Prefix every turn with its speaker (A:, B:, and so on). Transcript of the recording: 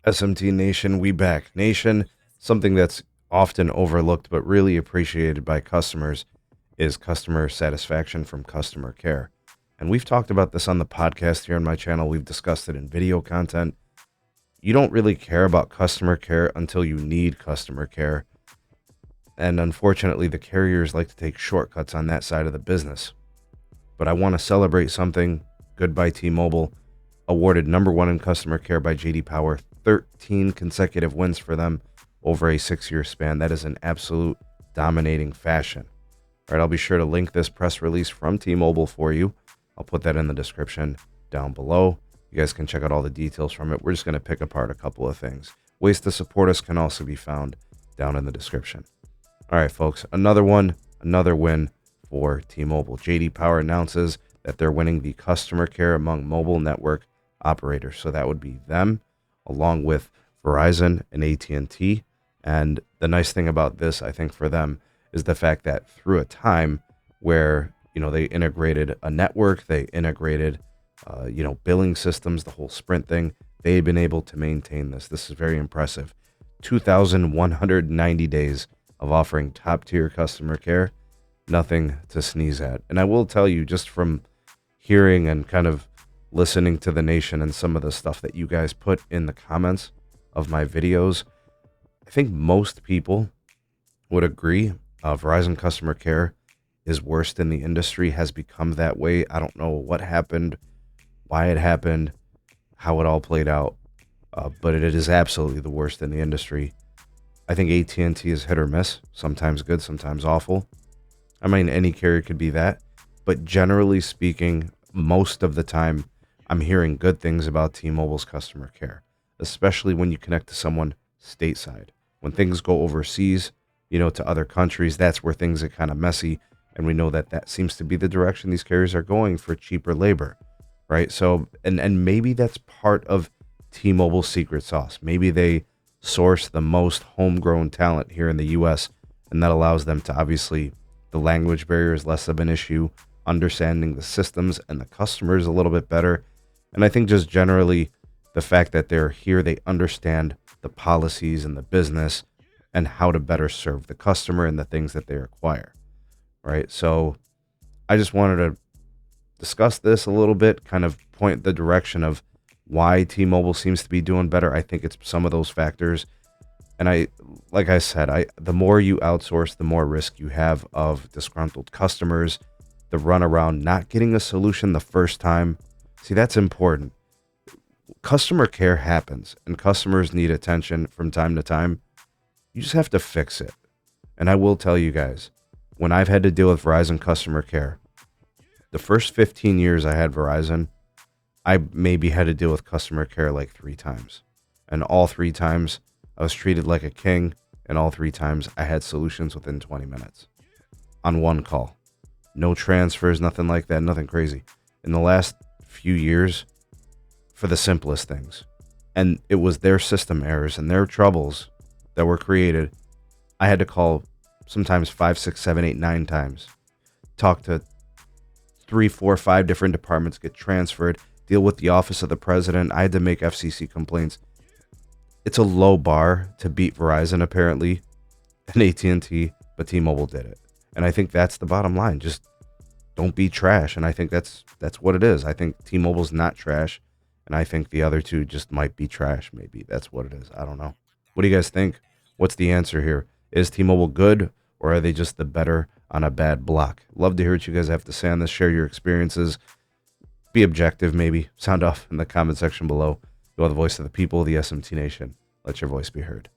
A: SMT Nation, we back. Nation, something that's often overlooked but really appreciated by customers is customer satisfaction from customer care. And we've talked about this on the podcast here on my channel. We've discussed it in video content. You don't really care about customer care until you need customer care. And unfortunately, the carriers like to take shortcuts on that side of the business. But I want to celebrate something. Goodbye T-Mobile, awarded number one in customer care by JD Power, 13 consecutive wins for them over a 6-year span. That is an absolute dominating fashion. All right, I'll be sure to link this press release from T-Mobile for you. I'll put that in the description down below. You guys can check out all the details from it. We're just going to pick apart a couple of things. Ways to support us can also be found down in the description. All right, folks, another win for T-Mobile. JD Power announces that they're winning the customer care among mobile network operators. So that would be them, along with Verizon and AT&T. And the nice thing about this, I think, for them is the fact that through a time where, they integrated a network, they integrated, billing systems, the whole Sprint thing, they've been able to maintain this. This is very impressive. 2,190 days of offering top-tier customer care, nothing to sneeze at. And I will tell you, just from hearing and kind of listening to the nation and some of the stuff that you guys put in the comments of my videos, I think most people would agree Verizon customer care is worst in the industry, has become that way. I don't know what happened, why it happened, how it all played out, but it is absolutely the worst in the industry. I think AT&T is hit or miss, sometimes good, sometimes awful. I mean, any carrier could be that, but generally speaking, most of the time, I'm hearing good things about T-Mobile's customer care, especially when you connect to someone stateside. When things go overseas, to other countries, that's where things get kind of messy, and we know that seems to be the direction these carriers are going, for cheaper labor, right? So, and maybe that's part of T-Mobile's secret sauce. Maybe they source the most homegrown talent here in the U.S., and that allows them to, obviously, the language barrier is less of an issue, understanding the systems and the customers a little bit better. And I think just generally the fact that they're here, they understand the policies and the business and how to better serve the customer and the things that they require, right? So I just wanted to discuss this a little bit, kind of point the direction of why T-Mobile seems to be doing better. I think it's some of those factors. And like I said, the more you outsource, the more risk you have of disgruntled customers, the runaround, not getting a solution the first time. See, that's important. Customer care happens, and customers need attention from time to time. You just have to fix it. And I will tell you guys, when I've had to deal with Verizon customer care, the first 15 years I had Verizon, I maybe had to deal with customer care like 3 times. And all 3 times, I was treated like a king, and all 3 times I had solutions within 20 minutes on one call. No transfers, nothing like that, nothing crazy. In the last few years, for the simplest things, and it was their system errors and their troubles that were created, I had to call sometimes 5, 6, 7, 8, 9 times, talk to 3, 4, 5 different departments, get transferred, deal with the office of the president. I had to make FCC complaints. It's a low bar to beat Verizon, apparently, and AT&T, but T-Mobile did it. And I think that's the bottom line. Just don't be trash. And I think that's what it is. I think T-Mobile's not trash, and I think the other two just might be trash. Maybe that's what it is. I don't know. What do you guys think? What's the answer here? Is T-Mobile good, or are they just the better on a bad block? Love to hear what you guys have to say on this. Share your experiences. Be objective, maybe. Sound off in the comment section below. You are the voice of the people, the SMT Nation. Let your voice be heard.